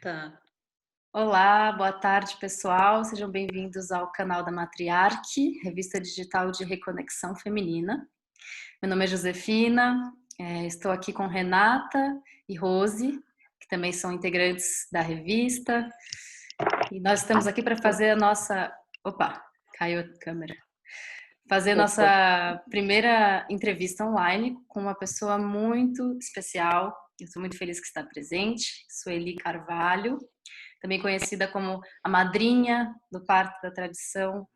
Tá. Olá, boa tarde, pessoal. Sejam bem-vindos ao canal da Matriarque, revista digital de reconexão feminina. Meu nome é Josefina, estou aqui com Renata e Rose, que também são integrantes da revista. E nós estamos aqui para fazer a nossa. Opa, caiu a câmera. Fazer Opa. nossa primeira entrevista online com uma pessoa muito especial. Eu estou muito feliz que está presente, Sueli Carvalho, também conhecida como a madrinha do parto da tradição,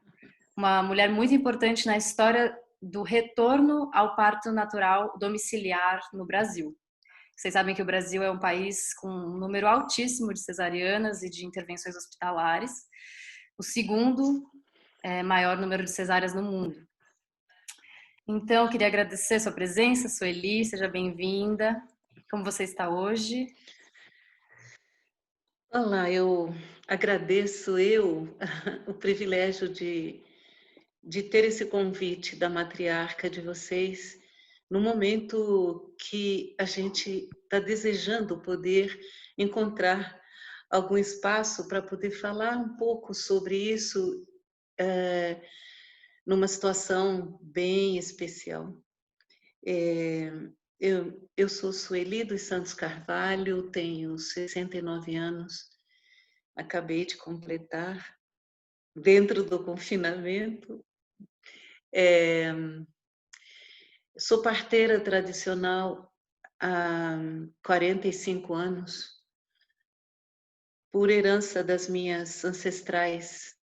uma mulher muito importante na história do retorno ao parto natural domiciliar no Brasil. Vocês sabem que o Brasil é um país com um número altíssimo de cesarianas e de intervenções hospitalares, o segundo maior número de cesáreas no mundo. Então, queria agradecer a sua presença, Sueli, seja bem-vinda. Como você está hoje? Olá, eu agradeço o privilégio de ter esse convite da matriarca de vocês, no momento que a gente está desejando poder encontrar algum espaço para poder falar um pouco sobre isso, numa situação bem especial. É, eu sou Sueli dos Santos Carvalho, tenho 69 anos, acabei de completar, dentro do confinamento. É, sou parteira tradicional há 45 anos, por herança das minhas ancestrais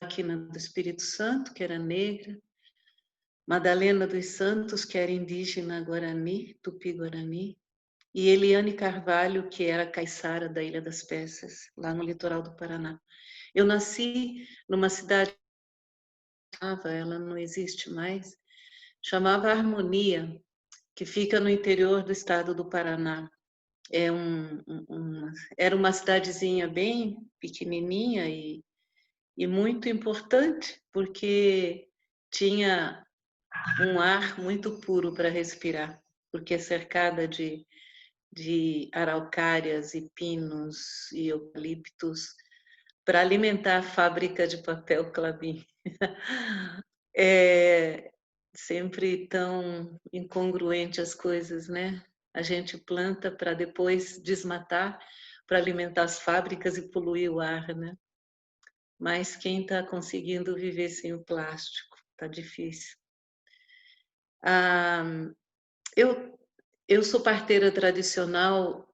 aqui do Espírito Santo, que era negra, Madalena dos Santos, que era indígena Guarani, Tupi-Guarani, e Eliane Carvalho, que era caiçara da Ilha das Peças, lá no litoral do Paraná. Eu nasci numa cidade, ela não existe mais, chamava Harmonia, que fica no interior do estado do Paraná. Era uma cidadezinha bem pequenininha e muito importante, porque tinha um ar muito puro para respirar, porque é cercada de araucárias e pinos e eucaliptos para alimentar a fábrica de papel Klabin. É sempre tão incongruente as coisas, né? A gente planta para depois desmatar, para alimentar as fábricas e poluir o ar, né? Mas quem está conseguindo viver sem o plástico? Tá difícil. Ah, eu, eu sou parteira tradicional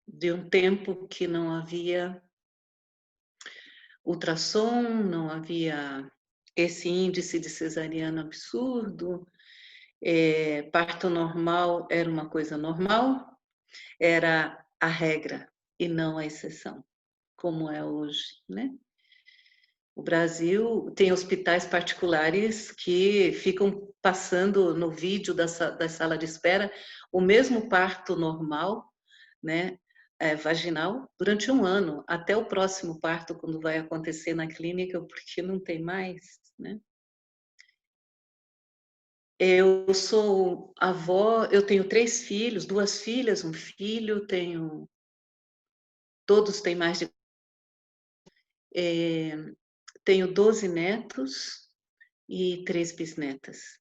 de um tempo que não havia ultrassom, não havia esse índice de cesariana absurdo, parto normal era uma coisa normal, era a regra e não a exceção, como é hoje, né? O Brasil tem hospitais particulares que ficam passando no vídeo da sala de espera o mesmo parto normal, né, vaginal, durante um ano, até o próximo parto, quando vai acontecer na clínica, porque não tem mais, né? Eu sou avó, eu tenho 3 filhos, 2 filhas, um filho, todos têm mais de, tenho 12 netos e 3 bisnetas.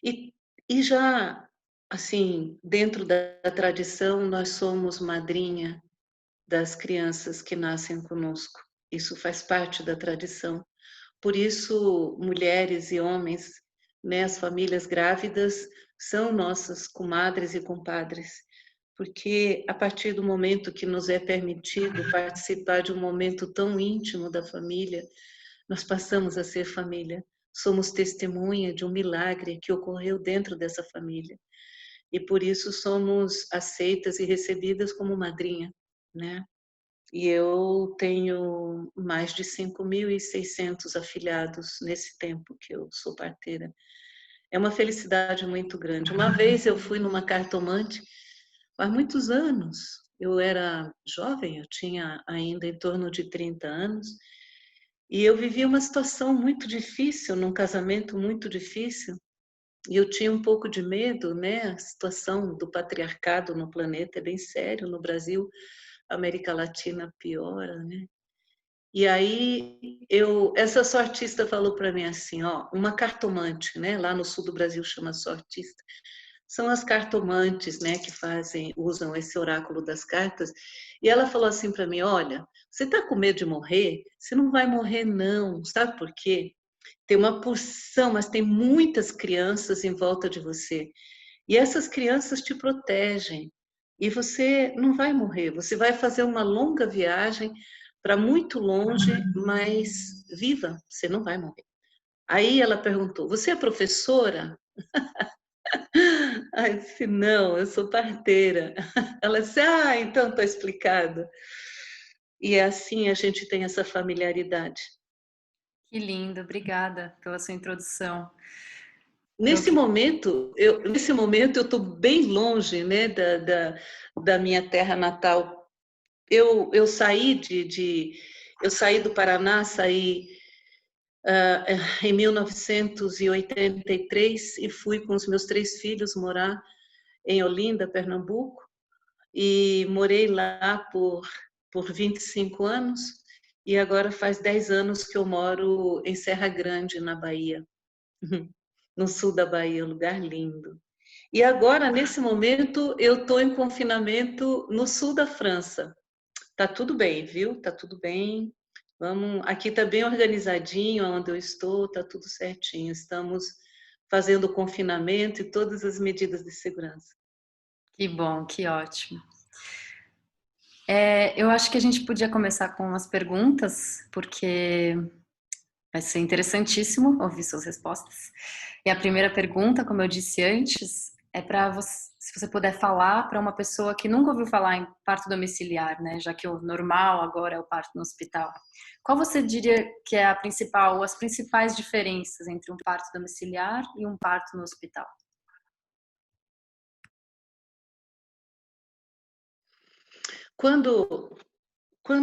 E, e já, assim, dentro da tradição, nós somos madrinha das crianças que nascem conosco. Isso faz parte da tradição. Por isso, mulheres e homens, né, as famílias grávidas, são nossas comadres e compadres, porque a partir do momento que nos é permitido participar de um momento tão íntimo da família, nós passamos a ser família. Somos testemunha de um milagre que ocorreu dentro dessa família. E por isso somos aceitas e recebidas como madrinha, né? E eu tenho mais de 5.600 afiliados nesse tempo que eu sou parteira. É uma felicidade muito grande. Uma vez eu fui numa cartomante, faz muitos anos, eu era jovem, eu tinha ainda em torno de 30 anos, e eu vivi uma situação muito difícil, num casamento muito difícil, E eu tinha um pouco de medo, né? A situação do patriarcado no planeta é bem sério. No Brasil, América Latina piora, né? E aí essa sortista falou para mim assim, ó, uma cartomante, né? Lá no sul do Brasil chama sortista. São as cartomantes, né, que usam esse oráculo das cartas. E ela falou assim para mim, olha, você está com medo de morrer? Você não vai morrer não, sabe por quê? Tem uma porção, mas tem muitas crianças em volta de você. E essas crianças te protegem. E você não vai morrer, você vai fazer uma longa viagem para muito longe, mas viva, você não vai morrer. Aí ela perguntou: você é professora? Aí eu disse: não, eu sou parteira. Ela disse: ah, então está explicado. E é assim a gente tem essa familiaridade. Que lindo, obrigada pela sua introdução. Nesse momento eu estou bem longe, né, da minha terra natal. Eu saí eu saí do Paraná, saí em 1983 e fui com os meus 3 filhos morar em Olinda, Pernambuco, e morei lá por 25 anos, e agora faz 10 anos que eu moro em Serra Grande, na Bahia, no sul da Bahia, um lugar lindo. E agora, nesse momento, eu estou em confinamento no sul da França. Tá tudo bem, viu? Tá tudo bem. Vamos, aqui tá bem organizadinho onde eu estou, tá tudo certinho. Estamos fazendo o confinamento e todas as medidas de segurança. Que bom, que ótimo. Eu acho que a gente podia começar com as perguntas, porque vai ser interessantíssimo ouvir suas respostas. E a primeira pergunta, como eu disse antes, é para você, se você puder falar para uma pessoa que nunca ouviu falar em parto domiciliar, né? Já que o normal agora é o parto no hospital. Qual você diria que é a principal, ou as principais diferenças entre um parto domiciliar e um parto no hospital? Quando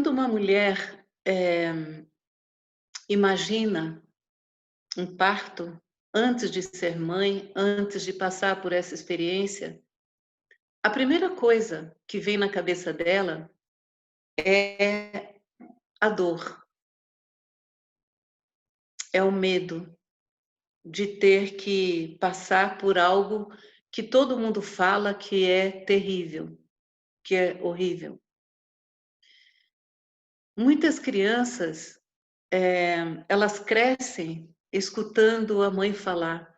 uma mulher imagina um parto antes de ser mãe, antes de passar por essa experiência, a primeira coisa que vem na cabeça dela é a dor, é o medo de ter que passar por algo que todo mundo fala que é terrível, que é horrível. Muitas crianças, elas crescem escutando a mãe falar: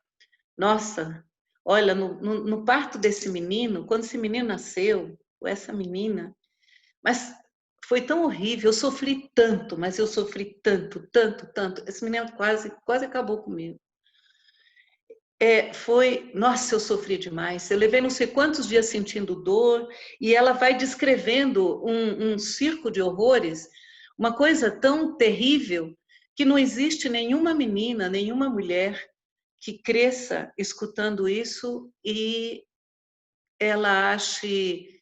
nossa, olha, no parto desse menino, quando esse menino nasceu, ou essa menina, mas foi tão horrível, eu sofri tanto, mas eu sofri tanto, tanto, tanto. Esse menino quase acabou comigo. Nossa, eu sofri demais. Eu levei não sei quantos dias sentindo dor, e ela vai descrevendo um circo de horrores, uma coisa tão terrível, que não existe nenhuma menina, nenhuma mulher que cresça escutando isso e ela ache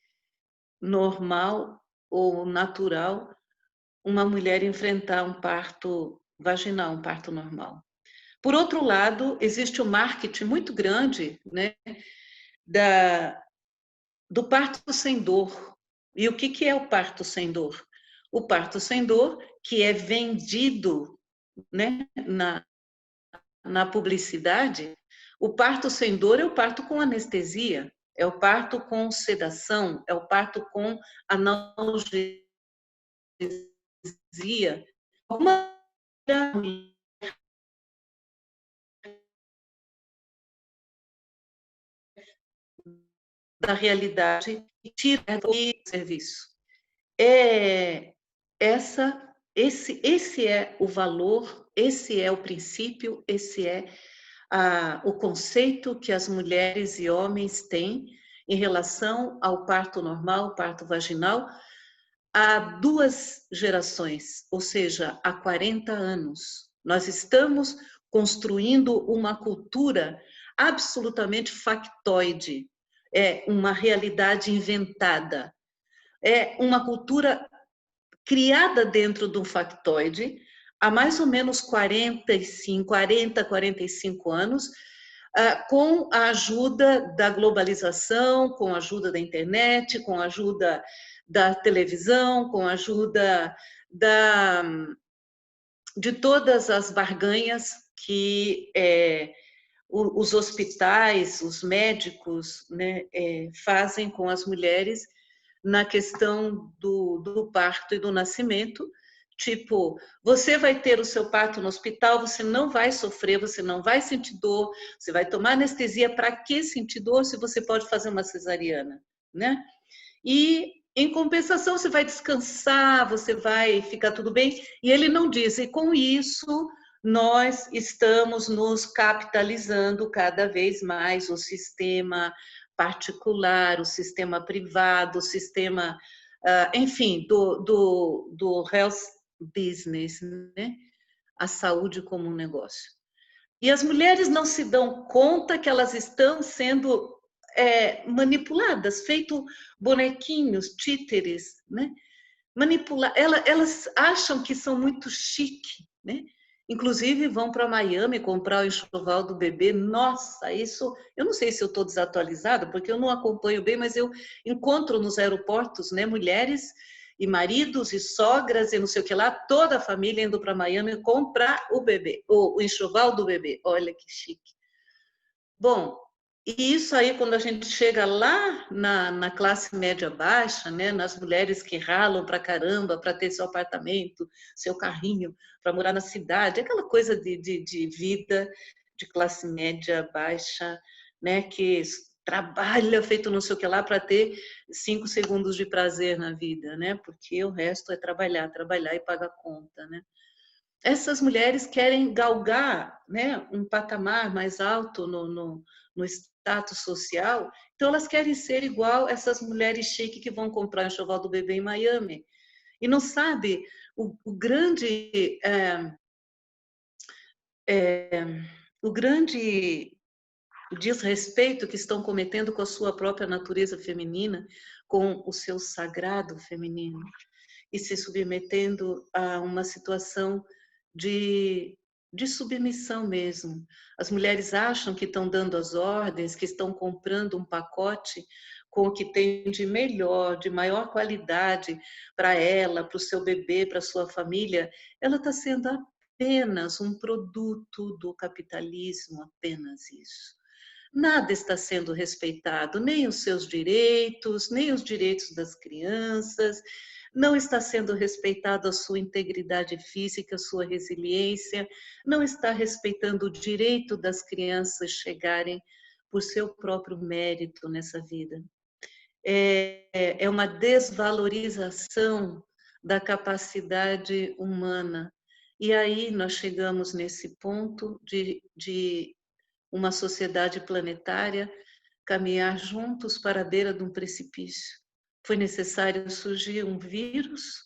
normal ou natural uma mulher enfrentar um parto vaginal, um parto normal. Por outro lado, existe um marketing muito grande, né, do parto sem dor. E o que é o parto sem dor? O parto sem dor, que é vendido, né, na publicidade, o parto sem dor é o parto com anestesia, é o parto com sedação, é o parto com analgesia. Uma da realidade e tira o serviço. Esse é o valor, esse é o princípio, esse é o conceito que as mulheres e homens têm em relação ao parto normal, parto vaginal, há 2 gerações, ou seja, há 40 anos. Nós estamos construindo uma cultura absolutamente factoide, é uma realidade inventada, é uma cultura criada dentro do factoide há mais ou menos 45 anos, com a ajuda da globalização, com a ajuda da internet, com a ajuda da televisão, com a ajuda de todas as barganhas que os hospitais, os médicos, né, fazem com as mulheres na questão do parto e do nascimento. Tipo, você vai ter o seu parto no hospital, você não vai sofrer, você não vai sentir dor, você vai tomar anestesia. Para que sentir dor se você pode fazer uma cesariana, né? E, em compensação, você vai descansar, você vai ficar tudo bem. E ele não diz, e com isso nós estamos nos capitalizando cada vez mais o sistema particular, o sistema privado, o sistema, enfim, do health business, né? A saúde como um negócio. E as mulheres não se dão conta que elas estão sendo manipuladas, feito bonequinhos, títeres, né? Elas acham que são muito chique, né? Inclusive vão para Miami comprar o enxoval do bebê. Nossa, isso eu não sei se eu estou desatualizada, porque eu não acompanho bem, mas eu encontro nos aeroportos, né, mulheres e maridos e sogras e não sei o que lá, toda a família indo para Miami comprar o bebê, o enxoval do bebê. Olha que chique. Bom, e isso aí, quando a gente chega lá na classe média baixa, né, nas mulheres que ralam para caramba para ter seu apartamento, seu carrinho, para morar na cidade, aquela coisa de vida de classe média baixa, né, que trabalha feito não sei o que lá para ter 5 segundos de prazer na vida, né, porque o resto é trabalhar, trabalhar e pagar conta, né. Essas mulheres querem galgar, né, um patamar mais alto no status social, então elas querem ser igual essas mulheres chiques que vão comprar o enxoval do bebê em Miami. E não sabe o grande, o grande desrespeito que estão cometendo com a sua própria natureza feminina, com o seu sagrado feminino, e se submetendo a uma situação de submissão mesmo. As mulheres acham que estão dando as ordens, que estão comprando um pacote com o que tem de melhor, de maior qualidade para ela, para o seu bebê, para a sua família. Ela está sendo apenas um produto do capitalismo, apenas isso. Nada está sendo respeitado, nem os seus direitos, nem os direitos das crianças, não está sendo respeitada a sua integridade física, a sua resiliência, não está respeitando o direito das crianças chegarem por seu próprio mérito nessa vida. É uma desvalorização da capacidade humana. E aí nós chegamos nesse ponto de uma sociedade planetária caminhar juntos para a beira de um precipício. Foi necessário surgir um vírus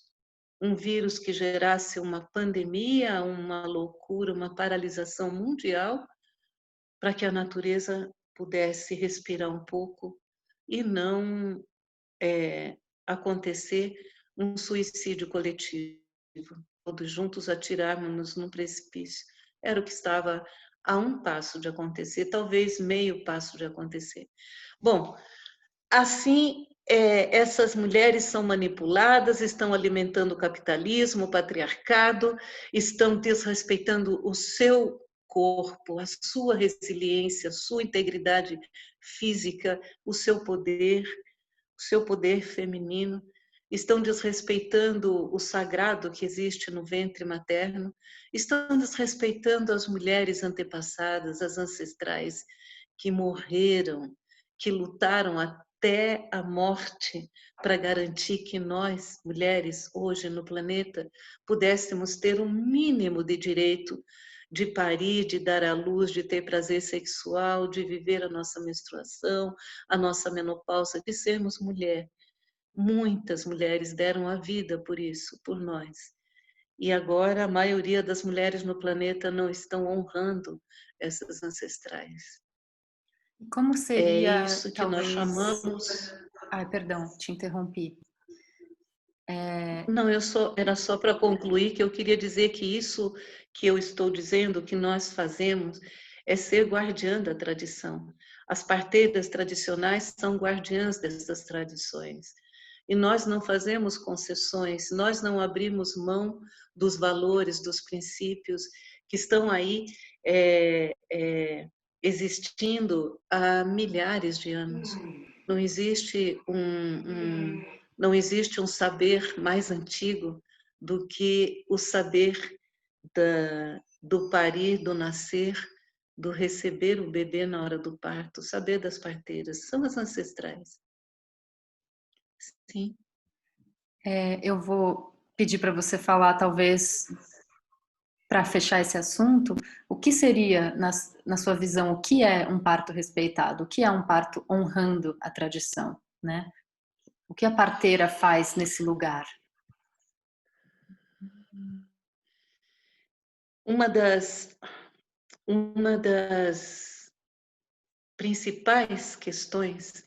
que gerasse uma pandemia, uma loucura, uma paralisação mundial, para que a natureza pudesse respirar um pouco e não acontecer um suicídio coletivo, todos juntos atirarmos no precipício. Era o que estava a um passo de acontecer, talvez meio passo de acontecer. Bom, assim, essas mulheres são manipuladas, estão alimentando o capitalismo, o patriarcado, estão desrespeitando o seu corpo, a sua resiliência, a sua integridade física, o seu poder feminino, estão desrespeitando o sagrado que existe no ventre materno, estão desrespeitando as mulheres antepassadas, as ancestrais que morreram, que lutaram até a morte para garantir que nós, mulheres, hoje no planeta, pudéssemos ter um mínimo de direito de parir, de dar à luz, de ter prazer sexual, de viver a nossa menstruação, a nossa menopausa, de sermos mulher. Muitas mulheres deram a vida por isso, por nós. E agora a maioria das mulheres no planeta não estão honrando essas ancestrais. Como É seria, isso que nós talvez... chamamos... Ai, perdão, te interrompi. Não, era só para concluir que eu queria dizer que isso que eu estou dizendo, que nós fazemos, é ser guardiã da tradição. As parteiras tradicionais são guardiãs dessas tradições. E nós não fazemos concessões, nós não abrimos mão dos valores, dos princípios que estão aí existindo há milhares de anos. Não existe não existe um saber mais antigo do que o saber do parir, do nascer, do receber o bebê na hora do parto, o saber das parteiras, são as ancestrais. Sim. Eu vou pedir para você falar, talvez, para fechar esse assunto, o que seria, na sua visão, o que é um parto respeitado? O que é um parto honrando a tradição, né? O que a parteira faz nesse lugar? Uma das principais questões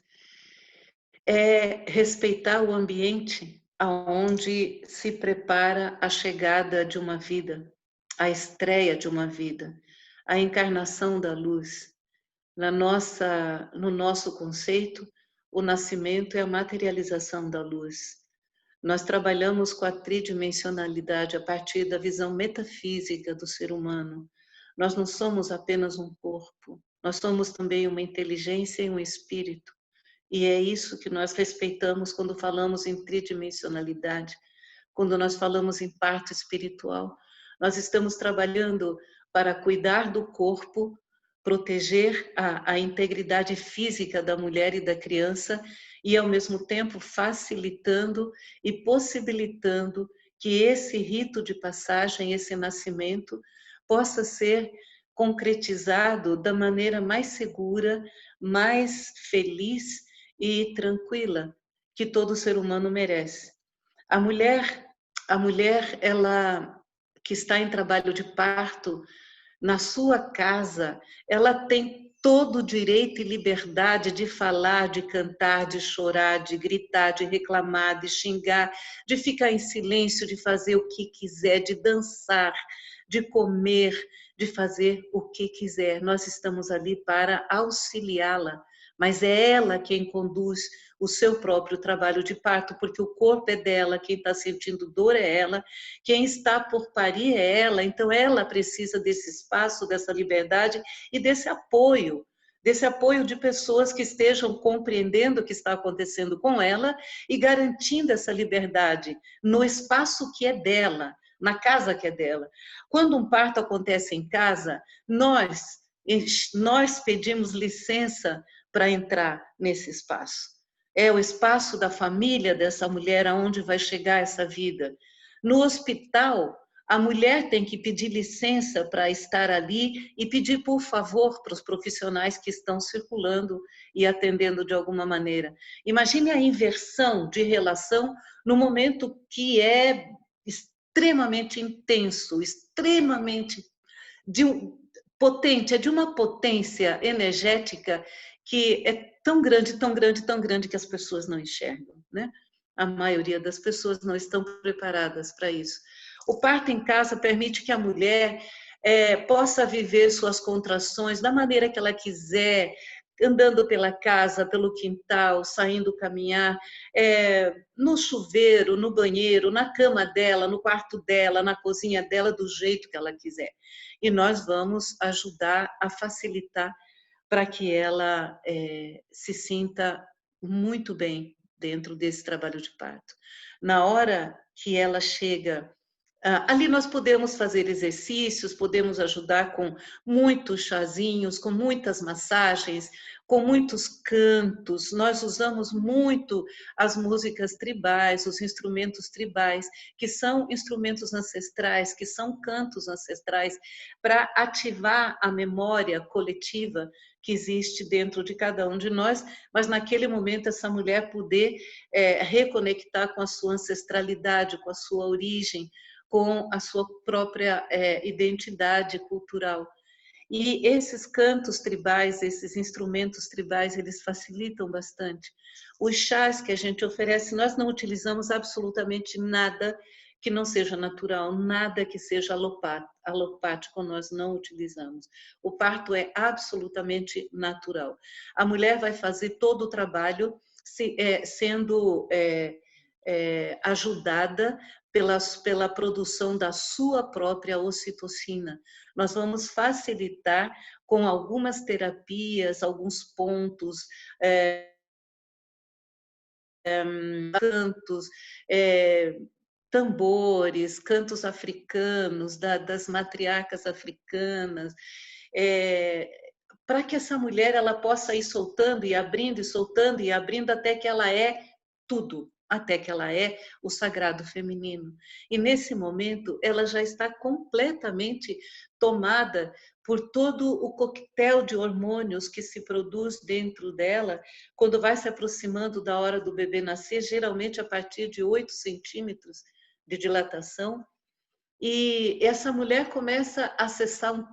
é respeitar o ambiente aonde se prepara a chegada de uma vida, a estreia de uma vida, a encarnação da luz. No nosso conceito, o nascimento é a materialização da luz. Nós trabalhamos com a tridimensionalidade a partir da visão metafísica do ser humano. Nós não somos apenas um corpo, nós somos também uma inteligência e um espírito. E é isso que nós respeitamos quando falamos em tridimensionalidade, quando nós falamos em parto espiritual. Nós estamos trabalhando para cuidar do corpo, proteger a integridade física da mulher e da criança e, ao mesmo tempo, facilitando e possibilitando que esse rito de passagem, esse nascimento, possa ser concretizado da maneira mais segura, mais feliz e tranquila que todo ser humano merece. A mulher, ela que está em trabalho de parto, na sua casa, ela tem todo o direito e liberdade de falar, de cantar, de chorar, de gritar, de reclamar, de xingar, de ficar em silêncio, de fazer o que quiser, de dançar, de comer, de fazer o que quiser. Nós estamos ali para auxiliá-la, mas é ela quem conduz o seu próprio trabalho de parto, porque o corpo é dela, quem está sentindo dor é ela, quem está por parir é ela, então ela precisa desse espaço, dessa liberdade e desse apoio de pessoas que estejam compreendendo o que está acontecendo com ela e garantindo essa liberdade no espaço que é dela, na casa que é dela. Quando um parto acontece em casa, nós pedimos licença para entrar nesse espaço. É o espaço da família dessa mulher aonde vai chegar essa vida. No hospital, a mulher tem que pedir licença para estar ali e pedir por favor para os profissionais que estão circulando e atendendo de alguma maneira. Imagine a inversão de relação no momento que é extremamente intenso, extremamente potente, é de uma potência energética que é tão grande, tão grande, tão grande que as pessoas não enxergam, né? A maioria das pessoas não estão preparadas para isso. O parto em casa permite que a mulher possa viver suas contrações da maneira que ela quiser, andando pela casa, pelo quintal, saindo caminhar, no chuveiro, no banheiro, na cama dela, no quarto dela, na cozinha dela, do jeito que ela quiser. E nós vamos ajudar a facilitar para que ela se sinta muito bem dentro desse trabalho de parto. Na hora que ela chega, ali nós podemos fazer exercícios, podemos ajudar com muitos chazinhos, com muitas massagens, com muitos cantos. Nós usamos muito as músicas tribais, os instrumentos tribais, que são instrumentos ancestrais, que são cantos ancestrais, para ativar a memória coletiva que existe dentro de cada um de nós, mas naquele momento essa mulher poder reconectar com a sua ancestralidade, com a sua origem, com a sua própria identidade cultural. E esses cantos tribais, esses instrumentos tribais, eles facilitam bastante. Os chás que a gente oferece, nós não utilizamos absolutamente nada que não seja natural, nada que seja alopático nós não utilizamos. O parto é absolutamente natural. A mulher vai fazer todo o trabalho sendo ajudada pela produção da sua própria ocitocina. Nós vamos facilitar com algumas terapias, alguns pontos, cantos, tambores, cantos africanos, das matriarcas africanas, para que essa mulher ela possa ir soltando e abrindo e soltando e abrindo até que ela é tudo, até que ela é o sagrado feminino. E nesse momento ela já está completamente tomada por todo o coquetel de hormônios que se produz dentro dela quando vai se aproximando da hora do bebê nascer, geralmente a partir de 8 centímetros de dilatação. E essa mulher começa a acessar um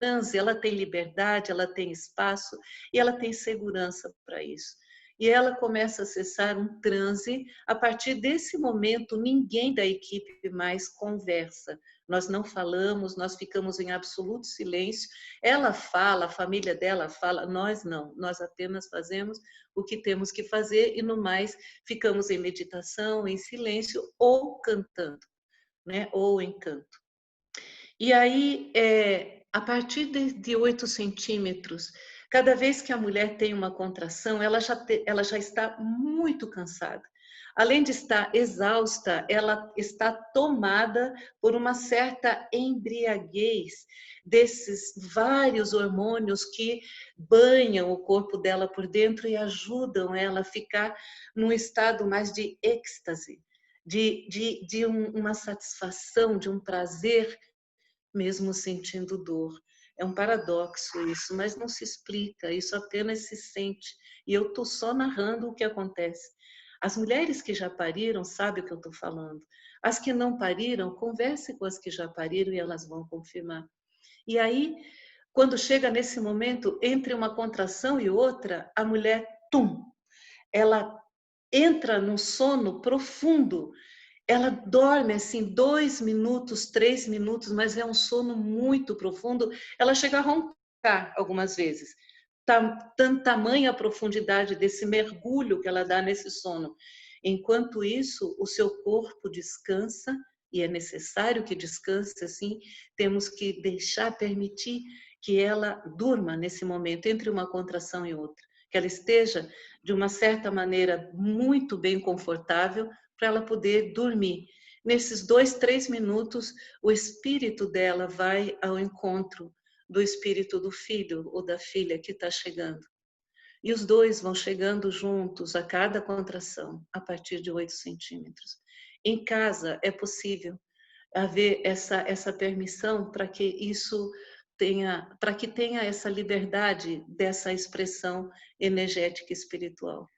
transe, ela tem liberdade, ela tem espaço e ela tem segurança para isso. E ela começa a acessar um transe. A partir desse momento, ninguém da equipe mais conversa. Nós não falamos, nós ficamos em absoluto silêncio. Ela fala, a família dela fala, nós não. Nós apenas fazemos o que temos que fazer e, no mais, ficamos em meditação, em silêncio ou cantando, né? Ou em canto. E aí, a partir de 8 centímetros, cada vez que a mulher tem uma contração, ela já está muito cansada. Além de estar exausta, ela está tomada por uma certa embriaguez desses vários hormônios que banham o corpo dela por dentro e ajudam ela a ficar num estado mais de êxtase, de uma satisfação, de um prazer mesmo sentindo dor. É um paradoxo isso, mas não se explica, isso apenas se sente. E eu estou só narrando o que acontece. As mulheres que já pariram sabem o que eu estou falando. As que não pariram, converse com as que já pariram e elas vão confirmar. E aí, quando chega nesse momento, entre uma contração e outra, a mulher, tum, ela entra num sono profundo. Ela dorme assim 2 minutos, 3 minutos, mas é um sono muito profundo. Ela chega a roncar algumas vezes. Tamanha a profundidade desse mergulho que ela dá nesse sono. Enquanto isso, o seu corpo descansa, e é necessário que descanse assim, temos que deixar, permitir que ela durma nesse momento, entre uma contração e outra. Que ela esteja, de uma certa maneira, muito bem confortável, para ela poder dormir. Nesses 2, 3 minutos, o espírito dela vai ao encontro do espírito do filho ou da filha que está chegando. E os dois vão chegando juntos a cada contração, a partir de 8 centímetros. Em casa é possível haver essa permissão para que isso para que tenha essa liberdade dessa expressão energética e espiritual.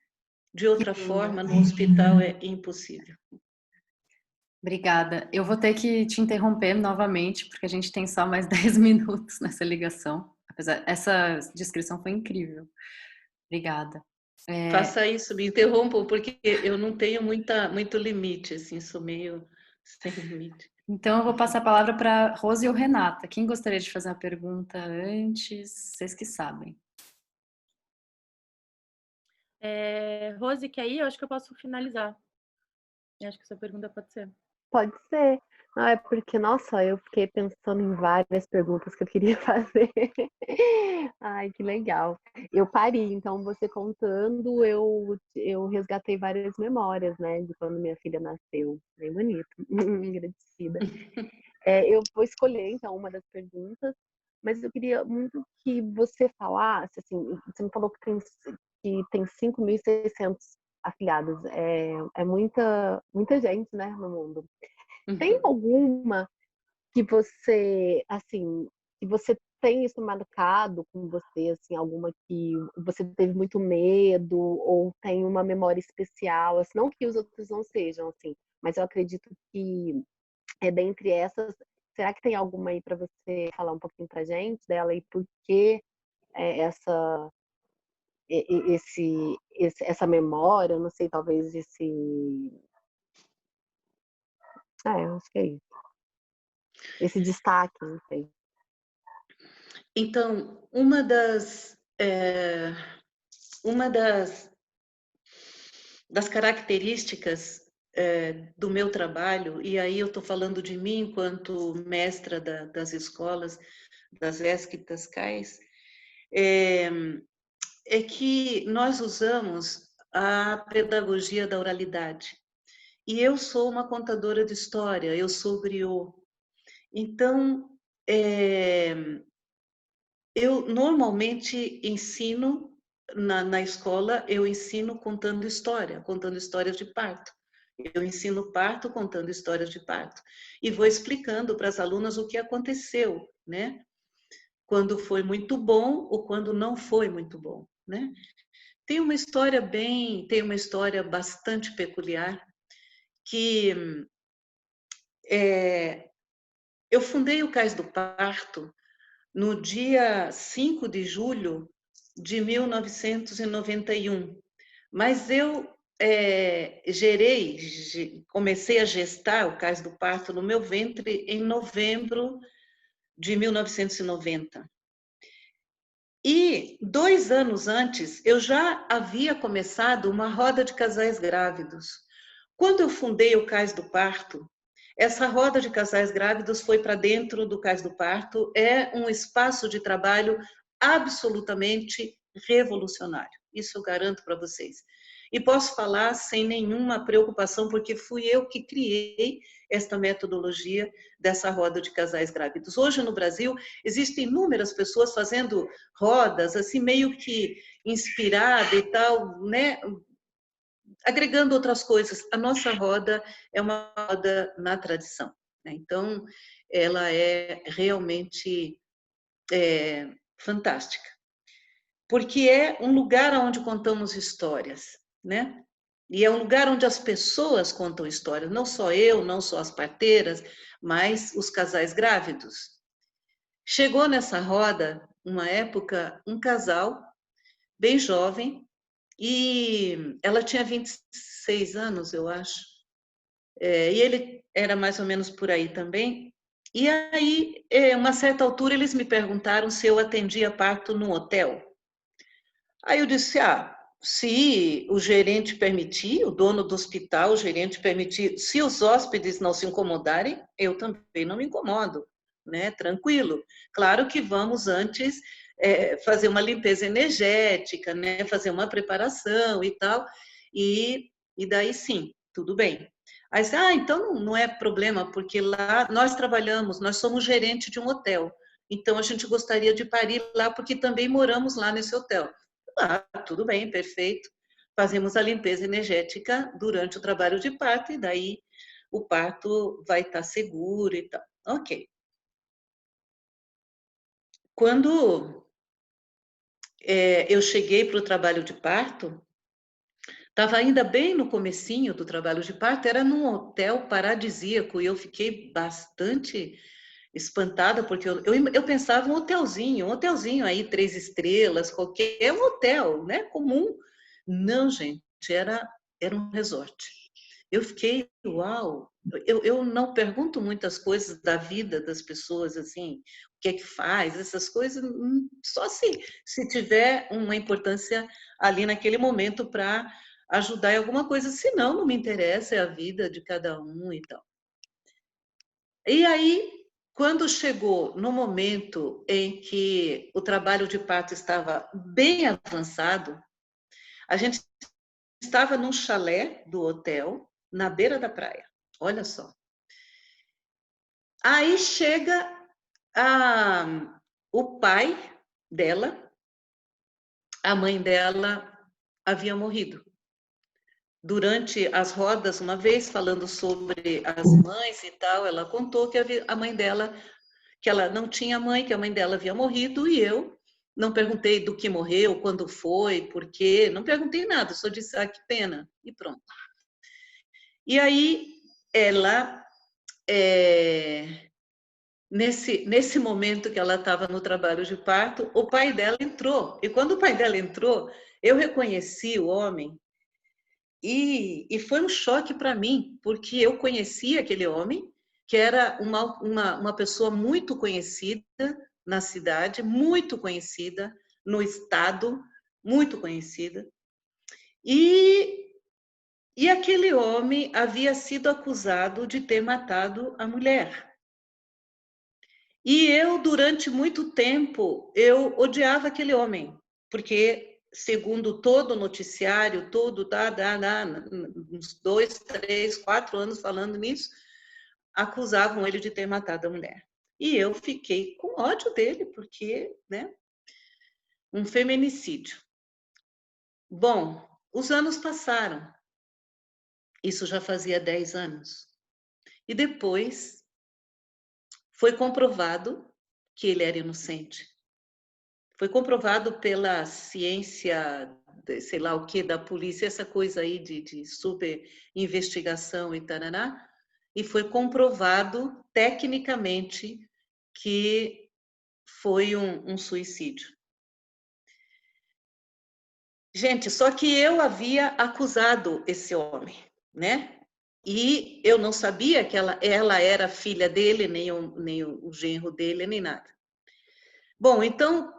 De Que outra lindo. forma, no hospital é impossível. Obrigada. Eu vou ter que te interromper novamente, porque a gente tem só mais 10 minutos nessa ligação. Apesar, essa descrição foi incrível. Obrigada. Faça isso, me interrompam, porque eu não tenho muito limite, assim, sou meio sem limite. Então, eu vou passar a palavra para Rose ou Renata. Quem gostaria de fazer a pergunta antes? Vocês que sabem. Rose, quer ir? Eu acho que eu posso finalizar. Eu acho que essa pergunta pode ser. Pode ser. Não, é porque, nossa, eu fiquei pensando em várias perguntas que eu queria fazer. Ai, que legal. Eu pari, então você contando, eu resgatei várias memórias, né, de quando minha filha nasceu. Bem bonito. Agradecida. Eu vou escolher, então, uma das perguntas, mas eu queria muito que você falasse, assim, você me falou que tem 5.600 afiliados. É muita gente, né, no mundo. Tem alguma que você, assim, que você tem isso marcado com você, assim, alguma que você teve muito medo ou tem uma memória especial, assim, não que os outros não sejam, assim, mas eu acredito que dentre essas, será que tem alguma aí para você falar um pouquinho pra gente dela e por que essa memória, não sei, talvez Eu acho que é isso. Esse destaque, não sei. Então, uma das características do meu trabalho, e aí eu estou falando de mim enquanto mestra das escolas, das ESC e das CAES, é que nós usamos a pedagogia da oralidade. E eu sou uma contadora de história, eu sou griot. Então, eu normalmente ensino na escola, eu ensino contando histórias de parto. Eu ensino parto contando histórias de parto. E vou explicando para as alunas o que aconteceu, né? Quando foi muito bom ou quando não foi muito bom, né? Tem uma história bastante peculiar que eu fundei o Cais do Parto no dia 5 de julho de 1991, mas eu comecei a gestar o Cais do Parto no meu ventre em novembro de 1990. E 2 anos antes, eu já havia começado uma roda de casais grávidos. Quando eu fundei o Cais do Parto, essa roda de casais grávidos foi para dentro do Cais do Parto, é um espaço de trabalho absolutamente revolucionário. Isso eu garanto para vocês. E posso falar sem nenhuma preocupação, porque fui eu que criei esta metodologia dessa roda de casais grávidos. Hoje no Brasil existem inúmeras pessoas fazendo rodas assim meio que inspirada e tal, né? Agregando outras coisas. A nossa roda é uma roda na tradição, né? Então ela é realmente fantástica, porque é um lugar onde contamos histórias, né? E é um lugar onde as pessoas contam histórias, não só eu, não só as parteiras, mas os casais grávidos. Chegou nessa roda, uma época, um casal bem jovem, e ela tinha 26 anos, eu acho, e ele era mais ou menos por aí também. E aí, uma certa altura, eles me perguntaram se eu atendia parto no hotel. Aí eu disse, se o gerente permitir, o dono do hospital, o gerente permitir, se os hóspedes não se incomodarem, eu também não me incomodo, né? Tranquilo. Claro que vamos antes fazer uma limpeza energética, né? Fazer uma preparação e tal, e daí sim, tudo bem. Aí disse, então não é problema, porque lá nós trabalhamos, nós somos gerente de um hotel, então a gente gostaria de parir lá, porque também moramos lá nesse hotel. Tudo bem, perfeito. Fazemos a limpeza energética durante o trabalho de parto e daí o parto vai estar seguro e tal. Ok. Quando eu cheguei para o trabalho de parto, estava ainda bem no comecinho do trabalho de parto, era num hotel paradisíaco e eu fiquei bastante espantada, porque eu pensava um hotelzinho aí, 3 estrelas, qualquer um hotel, né, comum. Não, gente, era um resort. Eu fiquei, uau! Eu não pergunto muitas coisas da vida das pessoas, assim, o que é que faz, essas coisas, só se tiver uma importância ali naquele momento para ajudar em alguma coisa, senão não me interessa, é a vida de cada um e tal. E aí, quando chegou no momento em que o trabalho de parto estava bem avançado, a gente estava num chalé do hotel, na beira da praia. Olha só. Aí chega o pai dela, a mãe dela havia morrido. Durante as rodas, uma vez, falando sobre as mães e tal, ela contou que a mãe dela, que ela não tinha mãe, que a mãe dela havia morrido, e eu não perguntei do que morreu, quando foi, por quê, não perguntei nada, só disse, que pena, e pronto. E aí, ela, nesse momento que ela estava no trabalho de parto, o pai dela entrou. E quando o pai dela entrou, eu reconheci o homem E foi um choque para mim, porque eu conhecia aquele homem, que era uma pessoa muito conhecida na cidade, muito conhecida no estado, muito conhecida. E aquele homem havia sido acusado de ter matado a mulher. E eu, durante muito tempo, eu odiava aquele homem, porque, segundo todo o noticiário, uns 2, 3, 4 anos falando nisso, acusavam ele de ter matado a mulher. E eu fiquei com ódio dele, porque, né, um feminicídio. Bom, os anos passaram. Isso já fazia 10 anos. E depois foi comprovado que ele era inocente. Foi comprovado pela ciência, sei lá o que, da polícia, essa coisa aí de super investigação e taraná, e foi comprovado tecnicamente que foi um suicídio. Gente, só que eu havia acusado esse homem, né? E eu não sabia que ela era filha dele, nem o genro dele, nem nada. Bom, então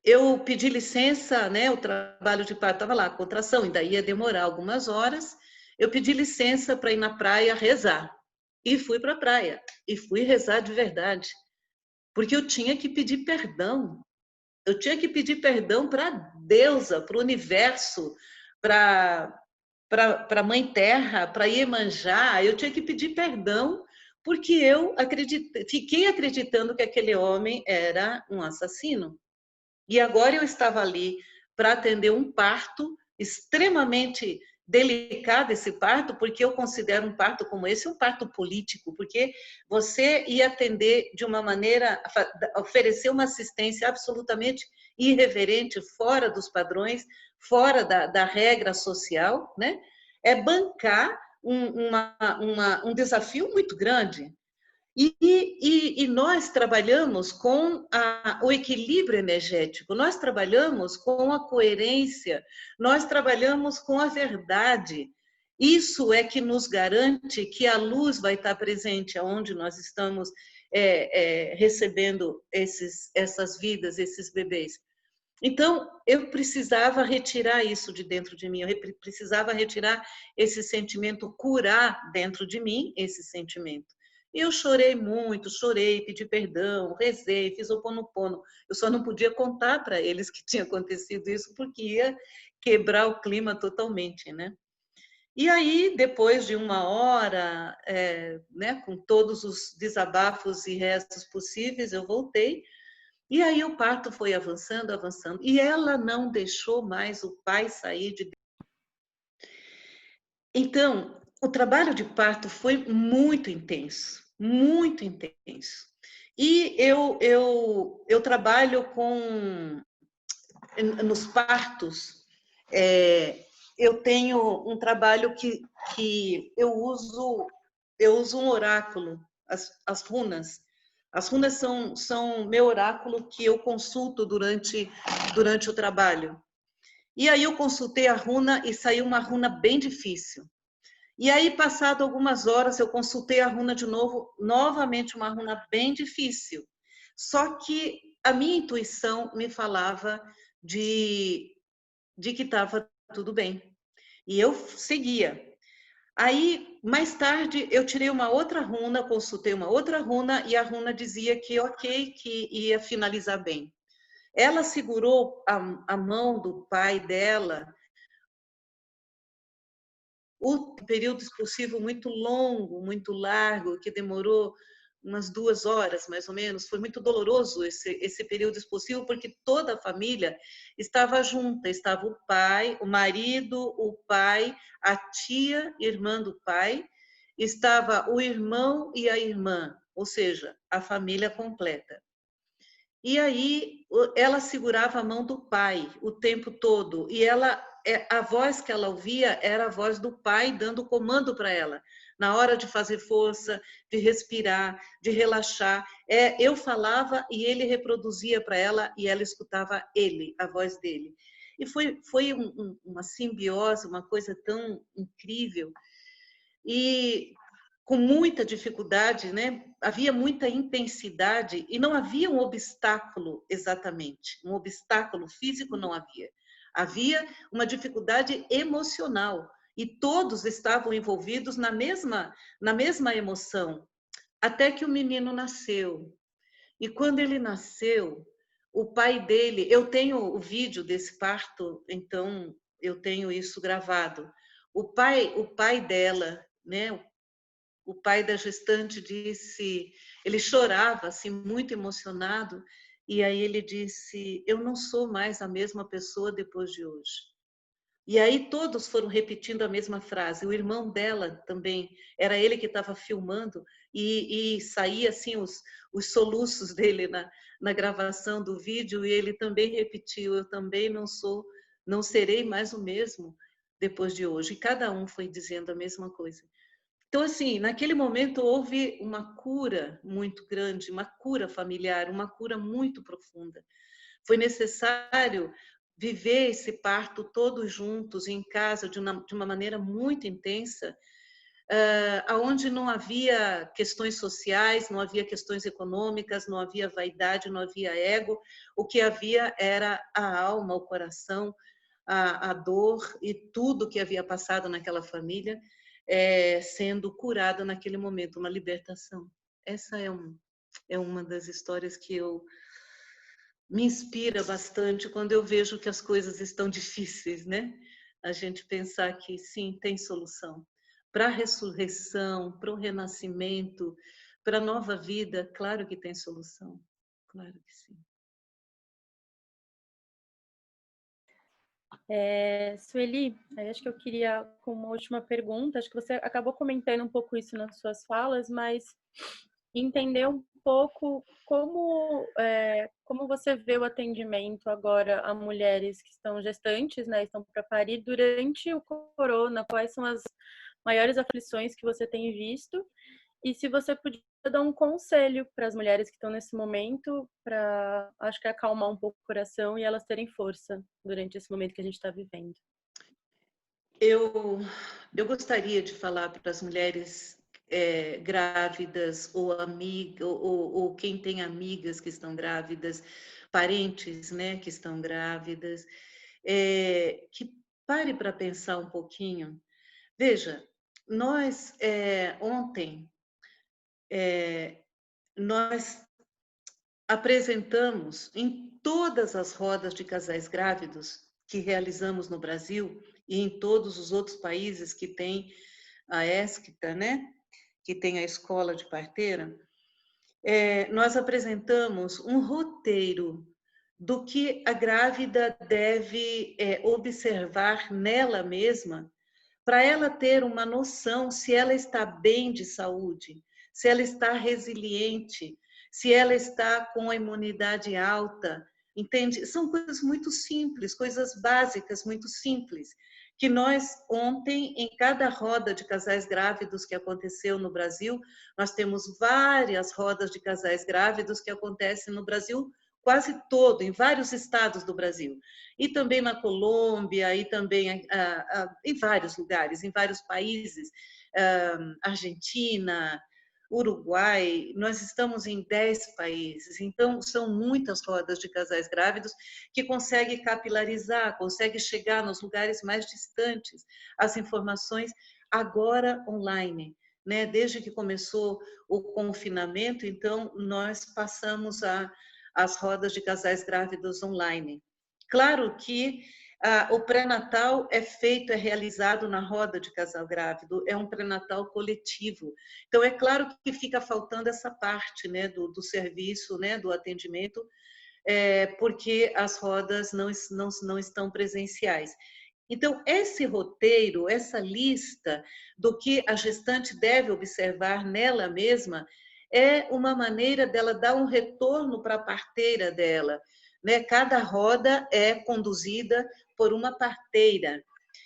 eu pedi licença, né? O trabalho de parto estava lá, a contração, ainda ia demorar algumas horas. Eu pedi licença para ir na praia rezar. E fui para a praia. E fui rezar de verdade. Porque eu tinha que pedir perdão. Eu tinha que pedir perdão para a deusa, para o universo, para a Mãe Terra, para Iemanjá. Eu tinha que pedir perdão porque eu fiquei acreditando que aquele homem era um assassino. E agora eu estava ali para atender um parto extremamente delicado, esse parto, porque eu considero um parto como esse um parto político, porque você ia atender de uma maneira, oferecer uma assistência absolutamente irreverente, fora dos padrões, fora da regra social, né? É bancar um desafio muito grande. E nós trabalhamos com o equilíbrio energético, nós trabalhamos com a coerência, nós trabalhamos com a verdade. Isso é que nos garante que a luz vai estar presente aonde nós estamos recebendo essas vidas, esses bebês. Então, eu precisava retirar isso de dentro de mim, eu precisava retirar esse sentimento, curar dentro de mim esse sentimento. E eu chorei muito, chorei, pedi perdão, rezei, fiz o Ho'oponopono. Eu só não podia contar para eles que tinha acontecido isso, porque ia quebrar o clima totalmente, né? E aí, depois de uma hora, né, com todos os desabafos e restos possíveis, eu voltei. E aí o parto foi avançando, avançando, e ela não deixou mais o pai sair de dentro. Então, o trabalho de parto foi muito intenso, muito intenso. E eu trabalho nos partos, eu tenho um trabalho que eu uso um oráculo, as runas. As runas são meu oráculo que eu consulto durante o trabalho. E aí eu consultei a runa e saiu uma runa bem difícil. E aí, passado algumas horas, eu consultei a runa de novo, novamente uma runa bem difícil. Só que a minha intuição me falava de que estava tudo bem. E eu seguia. Aí, mais tarde, eu tirei uma outra runa, consultei uma outra runa, e a runa dizia que ok, que ia finalizar bem. Ela segurou a mão do pai dela o período expulsivo muito longo, muito largo, que demorou umas 2 horas, mais ou menos. Foi muito doloroso esse período expulsivo, porque toda a família estava junta. Estava o pai, o marido, o pai, a tia, irmã do pai, estava o irmão e a irmã, ou seja, a família completa. E aí ela segurava a mão do pai o tempo todo, e a voz que ela ouvia era a voz do pai dando comando para ela, na hora de fazer força, de respirar, de relaxar. Eu falava e ele reproduzia para ela, e ela escutava ele, a voz dele. E foi uma simbiose, uma coisa tão incrível. E com muita dificuldade, né? Havia muita intensidade e não havia um obstáculo exatamente. Um obstáculo físico não havia. Havia uma dificuldade emocional e todos estavam envolvidos na mesma emoção, até que o menino nasceu. E quando ele nasceu, o pai dele, eu tenho o vídeo desse parto, então eu tenho isso gravado. O pai dela, né, o pai da gestante disse, ele chorava assim muito emocionado, e aí ele disse: "Eu não sou mais a mesma pessoa depois de hoje". E aí todos foram repetindo a mesma frase. O irmão dela também, era ele que estava filmando e saía assim os soluços dele na gravação do vídeo e ele também repetiu: "Eu também não serei mais o mesmo depois de hoje". E cada um foi dizendo a mesma coisa. Então, assim, naquele momento houve uma cura muito grande, uma cura familiar, uma cura muito profunda. Foi necessário viver esse parto todos juntos, em casa, de uma maneira muito intensa, onde não havia questões sociais, não havia questões econômicas, não havia vaidade, não havia ego. O que havia era a alma, o coração, a dor e tudo que havia passado naquela família sendo curada naquele momento, uma libertação. Essa é uma das histórias que me inspira bastante quando eu vejo que as coisas estão difíceis, né? A gente pensar que sim, tem solução. Para a ressurreição, para o renascimento, para a nova vida, claro que tem solução. Claro que sim. Sueli, aí acho que eu queria, com uma última pergunta, acho que você acabou comentando um pouco isso nas suas falas, mas entender um pouco como você vê o atendimento agora a mulheres que estão gestantes, né, estão para parir durante o corona, quais são as maiores aflições que você tem visto, e se você podia dar um conselho para as mulheres que estão nesse momento, para, acho que acalmar um pouco o coração e elas terem força durante esse momento que a gente está vivendo. Eu gostaria de falar para as mulheres grávidas ou ou quem tem amigas que estão grávidas, parentes, né, que estão grávidas, que pare para pensar um pouquinho. Veja, nós ontem nós apresentamos em todas as rodas de casais grávidos que realizamos no Brasil e em todos os outros países que tem a ESCTA, né? Que tem a escola de parteira, nós apresentamos um roteiro do que a grávida deve observar nela mesma para ela ter uma noção se ela está bem de saúde, se ela está resiliente, se ela está com a imunidade alta, entende? São coisas muito simples, coisas básicas, muito simples, que nós ontem, em cada roda de casais grávidos que aconteceu no Brasil, nós temos várias rodas de casais grávidos que acontecem no Brasil quase todo, em vários estados do Brasil. E também na Colômbia, e também em vários lugares, em vários países, Argentina, Uruguai, nós estamos em 10 países, então são muitas rodas de casais grávidos que conseguem capilarizar, conseguem chegar nos lugares mais distantes, as informações agora online. Né? Desde que começou o confinamento, então nós passamos as rodas de casais grávidos online. Claro que o pré-natal é realizado na roda de casal grávido, é um pré-natal coletivo. Então, é claro que fica faltando essa parte, né, do serviço, né, do atendimento, porque as rodas não estão presenciais. Então, esse roteiro, essa lista do que a gestante deve observar nela mesma, é uma maneira dela dar um retorno para a parteira dela. Né? Cada roda é conduzida por uma parteira.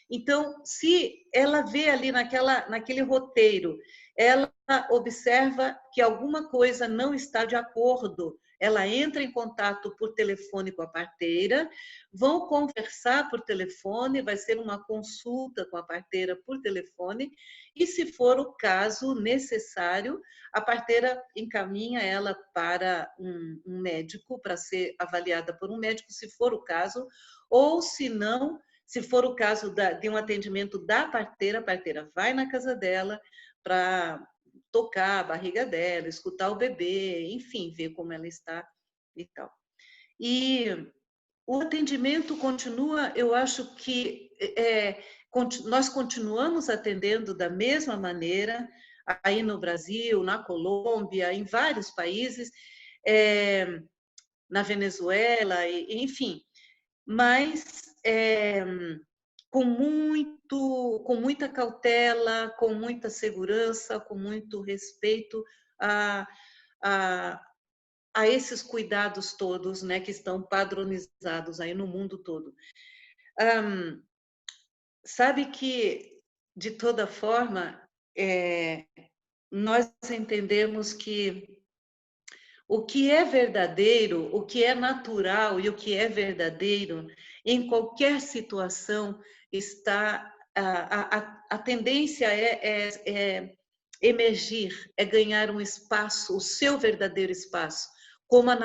Então, se ela vê ali naquele roteiro, ela observa que alguma coisa não está de acordo, Ela entra em contato por telefone com a parteira, vão conversar por telefone, vai ser uma consulta com a parteira por telefone, e se for o caso necessário, a parteira encaminha ela para um médico, para ser avaliada por um médico, se for o caso, ou se não, se for o caso de um atendimento da parteira, a parteira vai na casa dela para tocar a barriga dela, escutar o bebê, enfim, ver como ela está e tal. E o atendimento continua, eu acho que nós continuamos atendendo da mesma maneira, aí no Brasil, na Colômbia, em vários países, na Venezuela, enfim, mas com muita cautela, com muita segurança, com muito respeito a, a, a esses cuidados todos, né, que estão padronizados aí no mundo todo. Sabe que, de toda forma, nós entendemos que o que é verdadeiro, o que é natural e o que é verdadeiro, em qualquer situação, está a tendência é emergir, é ganhar um espaço, o seu verdadeiro espaço, como a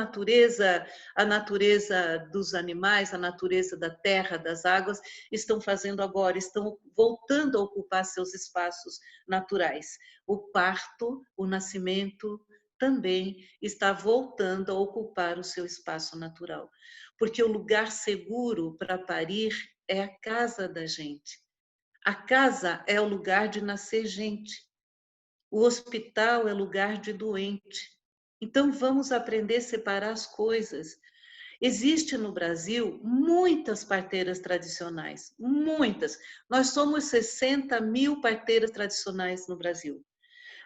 natureza dos animais, a natureza da terra, das águas, estão fazendo agora, estão voltando a ocupar seus espaços naturais. O parto, o nascimento, também está voltando a ocupar o seu espaço natural. Porque o lugar seguro para parir é a casa da gente. A casa é o lugar de nascer gente. O hospital é lugar de doente. Então vamos aprender a separar as coisas. Existe no Brasil muitas parteiras tradicionais, muitas. Nós somos 60 mil parteiras tradicionais no Brasil.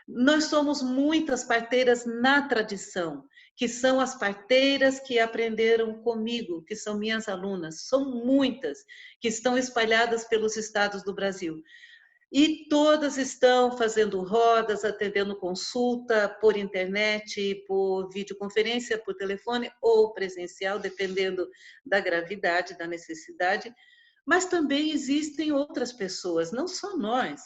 Nós somos muitas parteiras na tradição, que são as parteiras que aprenderam comigo, que são minhas alunas. São muitas, que estão espalhadas pelos estados do Brasil. E todas estão fazendo rodas, atendendo consulta por internet, por videoconferência, por telefone ou presencial, dependendo da gravidade, da necessidade. Mas também existem outras pessoas, não só nós.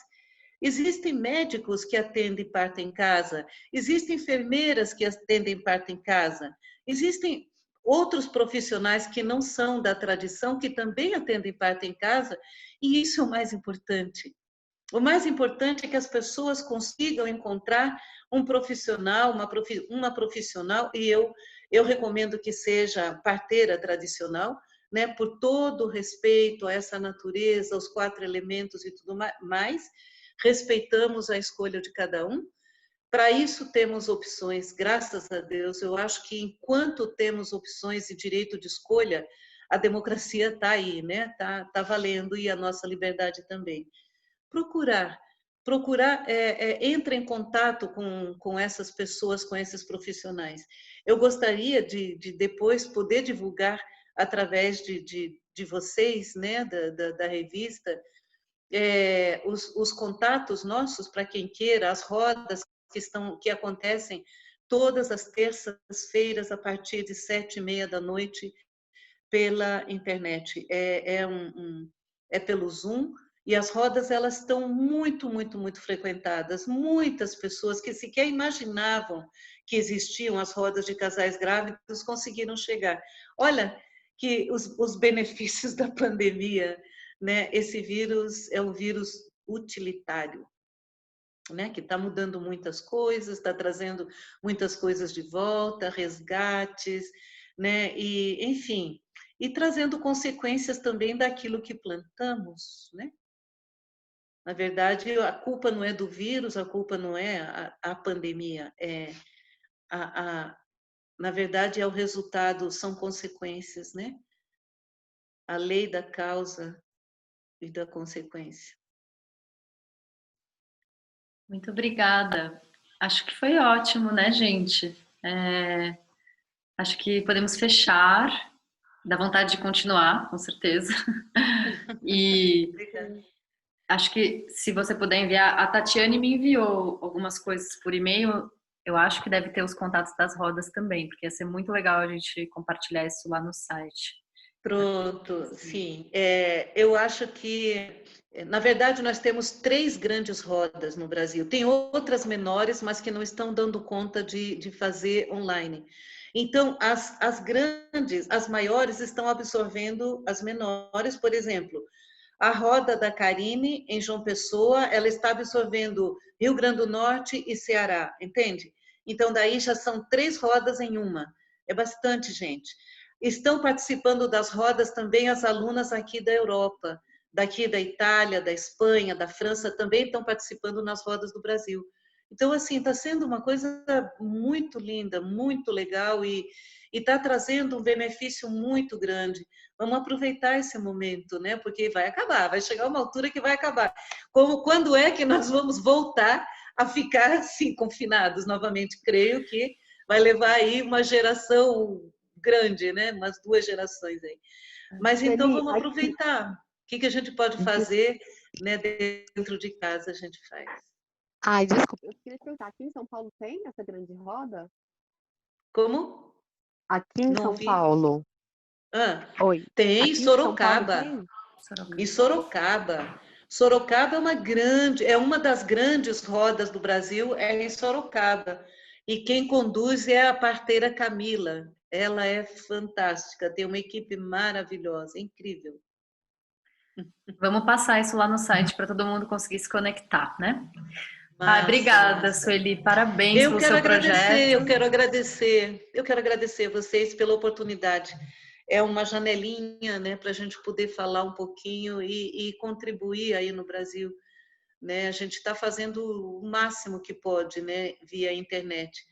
Existem médicos que atendem parto em casa, existem enfermeiras que atendem parto em casa, existem outros profissionais que não são da tradição que também atendem parto em casa, e isso é o mais importante. O mais importante é que as pessoas consigam encontrar um profissional, uma profissional, e eu recomendo que seja parteira tradicional, né, por todo o respeito a essa natureza, aos 4 elementos e tudo mais, respeitamos a escolha de cada um. Para isso temos opções, graças a Deus. Eu acho que enquanto temos opções e direito de escolha, a democracia está aí, né? Tá valendo, e a nossa liberdade também. Procurar, entra em contato com essas pessoas, com esses profissionais. Eu gostaria de depois poder divulgar através de vocês, né, da revista, os contatos nossos para quem queira, as rodas que acontecem todas as terças-feiras a partir de 7h30 da noite pela internet. É pelo Zoom, e as rodas elas estão muito, muito, muito frequentadas. Muitas pessoas que sequer imaginavam que existiam as rodas de casais grávidos conseguiram chegar. Olha que os benefícios da pandemia, né? Esse vírus é um vírus utilitário, né? Que está mudando muitas coisas, está trazendo muitas coisas de volta, resgates, né? E, enfim, e trazendo consequências também daquilo que plantamos, né? Na verdade, a culpa não é do vírus, a culpa não é a pandemia, na verdade é o resultado, são consequências, né? A lei da causa e da consequência. Muito obrigada. Acho que foi ótimo, né, gente? Acho que podemos fechar. Dá vontade de continuar, com certeza. E Obrigada. acho que se você puder enviar, a Tatiane me enviou algumas coisas por e-mail. Eu acho que deve ter os contatos das rodas também, porque ia ser muito legal a gente compartilhar isso lá no site. Pronto, sim. Eu acho que, na verdade, nós temos 3 grandes rodas no Brasil. Tem outras menores, mas que não estão dando conta de fazer online. Então, as grandes, as maiores, estão absorvendo as menores. Por exemplo, a roda da Karine, em João Pessoa, ela está absorvendo Rio Grande do Norte e Ceará, entende? Então, daí já são 3 rodas em uma. É bastante gente. Estão participando das rodas também as alunas aqui da Europa, daqui da Itália, da Espanha, da França, também estão participando nas rodas do Brasil. Então, assim, está sendo uma coisa muito linda, muito legal e está trazendo um benefício muito grande. Vamos aproveitar esse momento, né? Porque vai acabar, vai chegar uma altura que vai acabar. Quando é que nós vamos voltar a ficar assim, confinados novamente? Creio que vai levar aí uma geração grande, né? Umas 2 gerações aí. Mas então vamos aproveitar. O que a gente pode fazer, né? Dentro de casa a gente faz. Ai, desculpa, eu queria te perguntar, aqui em São Paulo tem essa grande roda? Como? Aqui em Não São ouvi. Paulo. Tem em Aqui em São Paulo Sorocaba. tem? Em Sorocaba. Sorocaba é uma das grandes rodas do Brasil, é em Sorocaba. E quem conduz é a parteira Camila. Ela é fantástica, tem uma equipe maravilhosa, incrível. Vamos passar isso lá no site para todo mundo conseguir se conectar, né? Obrigada, Massa. Sueli. Parabéns Eu pelo quero seu agradecer, projeto. eu quero agradecer a vocês pela oportunidade. É uma janelinha, né, para a gente poder falar um pouquinho e contribuir aí no Brasil, né? A gente está fazendo o máximo que pode, né, via internet.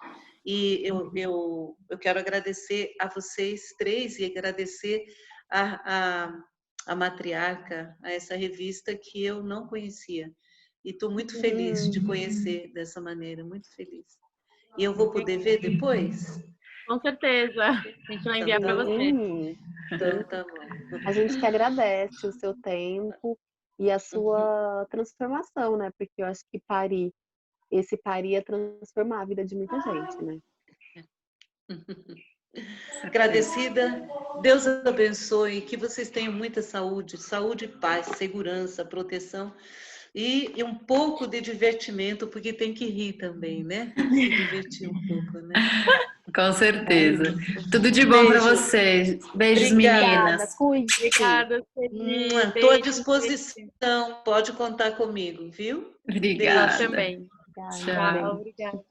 E eu quero agradecer a vocês 3 e agradecer a matriarca, a essa revista que eu não conhecia. E estou muito feliz de conhecer dessa maneira, muito feliz. E eu vou poder ver depois? Com certeza. A gente vai enviar para você. Então tá bom. A gente que agradece o seu tempo e a sua transformação, né? Porque eu acho que esse parir é transformar a vida de muita gente, né? Agradecida, Deus abençoe, que vocês tenham muita saúde, saúde e paz, segurança, proteção e um pouco de divertimento, porque tem que rir também, né? Se divertir um pouco, né? Com certeza. É isso. Tudo de bom para Beijo. vocês. Beijos, Obrigada. meninas. Cuide. Obrigada, Celi. Estou à Beijo. disposição, pode contar comigo, viu? Nós Obrigada. também. Obrigada. Tchau. Tchau, obrigada.